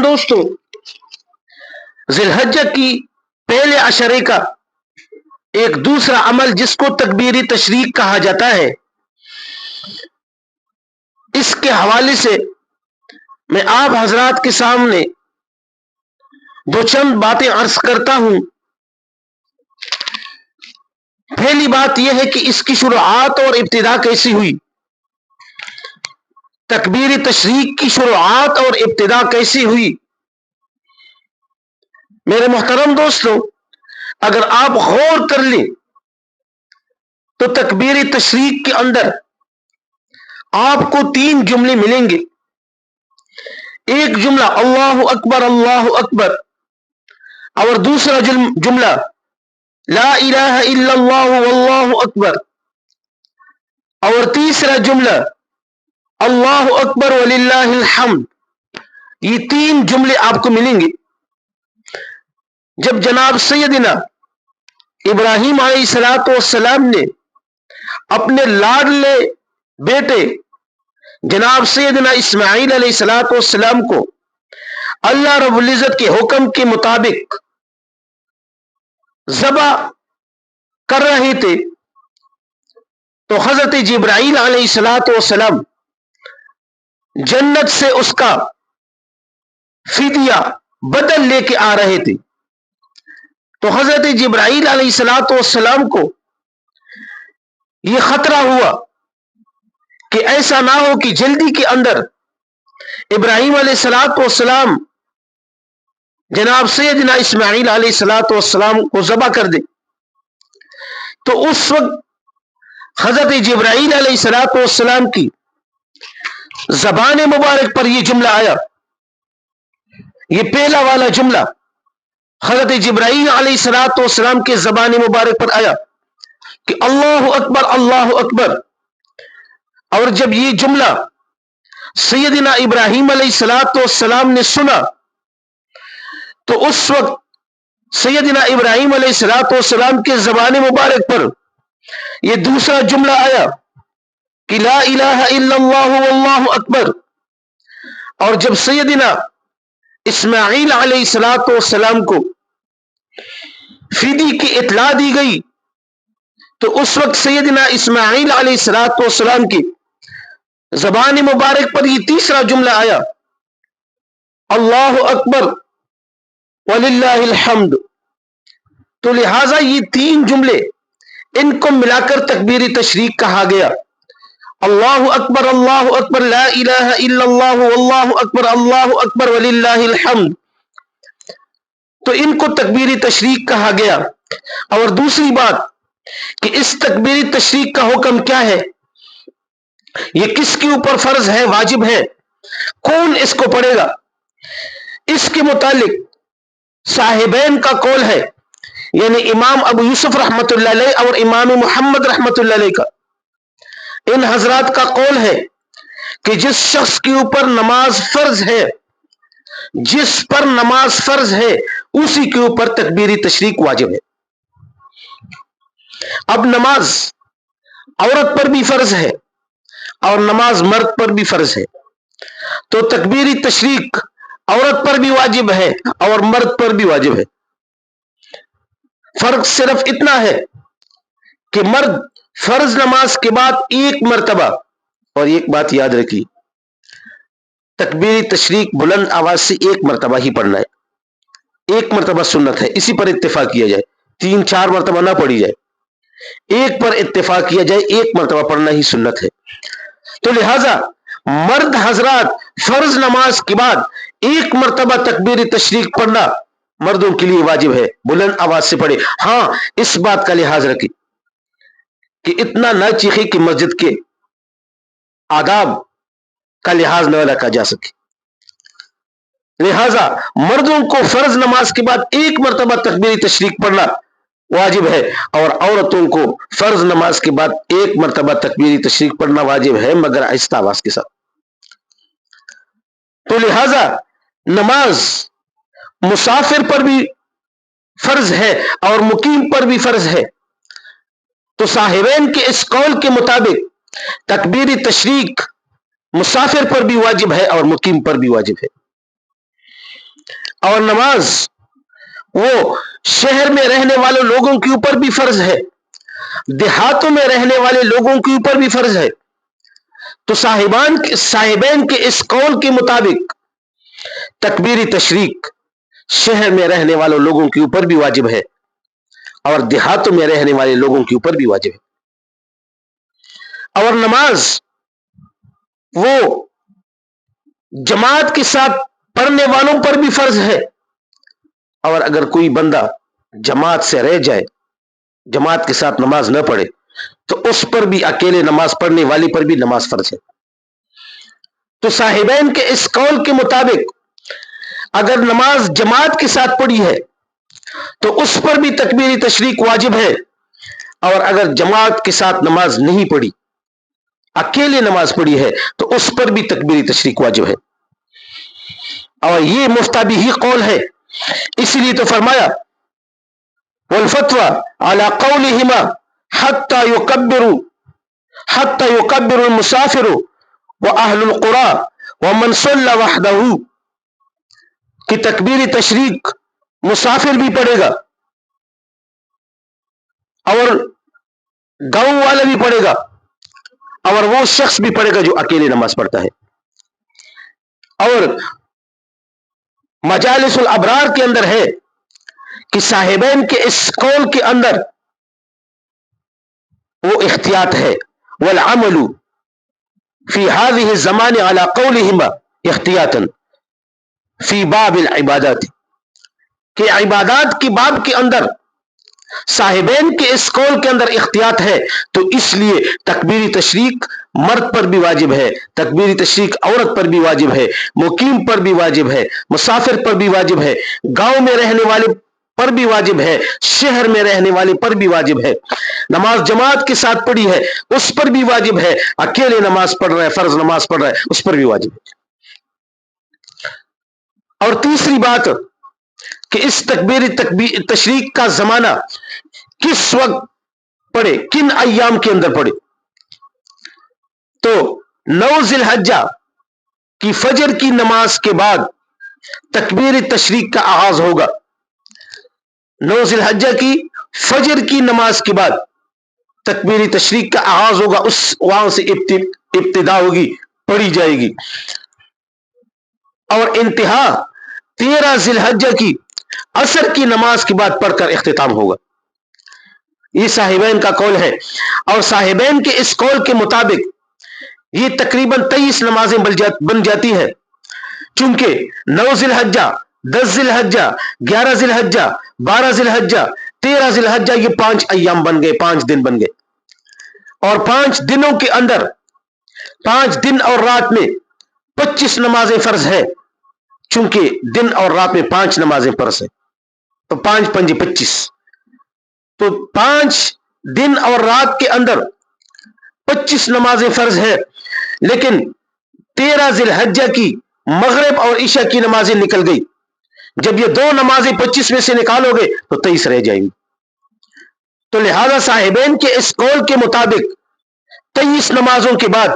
دوستوں، ذی الحجہ کی پہلے عشرے کا ایک دوسرا عمل جس کو تکبیر تشریق کہا جاتا ہے، اس کے حوالے سے میں آپ حضرات کے سامنے دو چند باتیں عرض کرتا ہوں۔ پہلی بات یہ ہے کہ اس کی شروعات اور ابتدا کیسی ہوئی، تکبیر تشریق کی شروعات اور ابتدا کیسی ہوئی۔ میرے محترم دوستوں، اگر آپ غور کر لیں تو تکبیر تشریق کے اندر آپ کو 3 جملے ملیں گے۔ ایک جملہ اللہ اکبر اور دوسرا جملہ لا الہ الا اللہ واللہ اکبر، اور تیسرا جملہ اللہ اکبر وللہ الحمد۔ یہ 3 جملے آپ کو ملیں گے۔ جب جناب سیدنا ابراہیم علیہ السلام نے اپنے لاڈلے بیٹے جناب سیدنا اسماعیل علیہ السلام کو اللہ رب العزت کے حکم کے مطابق ذبح کر رہے تھے، تو حضرت جبرائیل علیہ السلام جنت سے اس کا فدیہ بدل لے کے آ رہے تھے۔ تو حضرت جبرائیل علیہ السلام کو یہ خطرہ ہوا کہ ایسا نہ ہو کہ جلدی کے اندر ابراہیم علیہ السلام جناب سیدنا اسماعیل علیہ السلام کو ذبح کر دے۔ تو اس وقت حضرت جبرائیل علیہ السلام کی زبان مبارک پر یہ جملہ آیا، یہ پہلا والا جملہ حضرت جبرائیل علیہ السلام کے زبان مبارک پر آیا کہ اللہ اکبر اللہ اکبر۔ اور جب یہ جملہ سیدنا ابراہیم علیہ السلام نے سنا تو اس وقت سیدنا ابراہیم علیہ السلام کے زبان مبارک پر یہ دوسرا جملہ آیا کہ لا الہ الا اللہ واللہ اکبر۔ اور جب سیدنا اسماعیل علیہ السلام کو فدی کی اطلاع دی گئی تو اس وقت سیدنا اسماعیل علیہ السلام کی زبان مبارک پر یہ تیسرا جملہ آیا اللہ اکبر وللہ الحمد۔ تو لہٰذا یہ 3 جملے ان کو ملا کر تکبیر تشریق کہا گیا، اللہ اکبر لا الہ الا اللہ واللہ اکبر وللہ الحمد۔ تو ان کو تکبیر تشریق کہا گیا۔ اور دوسری بات کہ اس تکبیر تشریق کا حکم کیا ہے، یہ کس کے اوپر فرض ہے، واجب ہے، کون اس کو پڑھے گا، اس کے متعلق صاحبین کا قول ہے، یعنی امام ابو یوسف رحمۃ اللہ علیہ اور امام محمد رحمۃ اللہ علیہ کا، ان حضرات کا قول ہے کہ جس شخص کے اوپر نماز فرض ہے، جس پر نماز فرض ہے اسی کے اوپر تکبیر تشریق واجب ہے۔ اب نماز عورت پر بھی فرض ہے اور نماز مرد پر بھی فرض ہے، تو تکبیر تشریق عورت پر بھی واجب ہے اور مرد پر بھی واجب ہے۔ فرق صرف اتنا ہے کہ مرد فرض نماز کے بعد 1 مرتبہ، اور ایک بات یاد رکھیے، تکبیر تشریق بلند آواز سے 1 مرتبہ ہی پڑھنا ہے، 1 مرتبہ سنت ہے، اسی پر اتفاق کیا جائے، 3-4 مرتبہ نہ پڑھی جائے، 1 پر اتفاق کیا جائے، 1 مرتبہ پڑھنا ہی سنت ہے۔ تو لہٰذا مرد حضرات فرض نماز کے بعد 1 مرتبہ تکبیر تشریق پڑھنا مردوں کے لیے واجب ہے، بلند آواز سے پڑھے۔ ہاں اس بات کا لحاظ رکھیں کہ اتنا نہ چیخے کہ مسجد کے آداب کا لحاظ نہ رکھا جا سکے۔ لہذا مردوں کو فرض نماز کے بعد 1 مرتبہ تکبیر تشریق پڑھنا واجب ہے، اور عورتوں کو فرض نماز کے بعد 1 مرتبہ تکبیر تشریق پڑھنا واجب ہے، مگر آہستہ آواز کے ساتھ۔ تو لہذا نماز مسافر پر بھی فرض ہے اور مقیم پر بھی فرض ہے۔ تو صاحبین کے اس قول کے مطابق تکبیر تشریق مسافر پر بھی واجب ہے اور مقیم پر بھی واجب ہے۔ اور نماز وہ شہر میں رہنے والے لوگوں کے اوپر بھی فرض ہے، دیہاتوں میں رہنے والے لوگوں کے اوپر بھی فرض ہے. تو صاحبین کے اس قول کے مطابق تکبیر تشریق شہر میں رہنے والے لوگوں کے اوپر بھی واجب ہے اور دیہاتوں میں رہنے والے لوگوں کے اوپر بھی واجب ہے. اور نماز وہ جماعت کے ساتھ پڑھنے والوں پر بھی فرض ہے، اور اگر کوئی بندہ جماعت سے رہ جائے، جماعت کے ساتھ نماز نہ پڑھے، تو اس پر بھی اکیلے نماز پڑھنے والی پر بھی نماز فرض ہے. تو صاحبین کے اس قول کے مطابق اگر نماز جماعت کے ساتھ پڑھی ہے تو اس پر بھی تکبیر تشریق واجب ہے، اور اگر جماعت کے ساتھ نماز نہیں پڑھی، اکیلے نماز پڑھی ہے، تو اس پر بھی تکبیر تشریق واجب ہے. اور یہ مفتابی قول ہے، اسی لیے تو فرمایا والفتوى على قولهما حتى يكبر المسافر واهل القرى ومن صلى وحده کہ تکبیر تشریق مسافر بھی پڑھے گا اور گاؤں والا بھی پڑھے گا اور وہ شخص بھی پڑھے گا جو اکیلے نماز پڑھتا ہے. اور مجالس الابرار کے اندر ہے کہ صاحبین کے اس قول کے اندر وہ احتیاط ہے، والعمل فی هذه الزمان على قولهما احتیاطا فی باب العبادات، کہ عبادات کی باب کے اندر صاحبین کے اس قول کے اندر احتیاط ہے، تو اس لیے تکبیر تشریق مرد پر بھی واجب ہے، تکبیر تشریق عورت پر بھی واجب ہے، مقیم پر بھی واجب ہے، مسافر پر بھی واجب ہے، گاؤں میں رہنے والے پر بھی واجب ہے، شہر میں رہنے والے پر بھی واجب ہے. نماز جماعت کے ساتھ پڑھی ہے اس پر بھی واجب ہے، اکیلے نماز پڑھ رہا ہے، فرض نماز پڑھ رہا ہے، اس پر بھی واجب ہے. اور تیسری بات کہ اس تکبیر تشریق کا زمانہ کس وقت پڑھے، کن ایام کے اندر پڑھے. تو 9 ذی الحجہ کی فجر کی نماز کے بعد تکبیر تشریق کا آغاز ہوگا. 9 ذی الحجہ کی فجر کی نماز کے بعد تکبیر تشریق کا آغاز ہوگا، اس وہاں سے ابتدا ہوگی، پڑھی جائے گی، اور انتہا 13 ذی الحجہ کی عصر کی نماز کے بعد پڑھ کر اختتام ہوگا. یہ صاحبین کا قول ہے. اور صاحبین کے اس قول کے مطابق یہ تقریباً 23 نمازیں بن جاتی ہیں، چونکہ 9 ذی الحجہ، 10 ذی الحجہ، 11 ذی الحجہ، 12 ذی الحجہ، 13 ذی الحجہ، یہ 5 ایام بن گئے، 5 دن بن گئے. اور 5 دنوں کے اندر 5 دن اور رات میں 25 نمازیں فرض ہیں، چونکہ دن اور رات میں 5 نمازیں فرض ہیں، تو 5 5 25. تو 5 دن اور رات کے اندر 25 نمازیں فرض ہیں، لیکن 13 ذی الحجہ کی مغرب اور عشاء کی نمازیں نکل گئی. جب یہ 2 نمازیں 25 میں سے نکالو گے تو 23 رہ جائیں گی. تو لہذا صاحبین کے اس قول کے مطابق 23 نمازوں کے بعد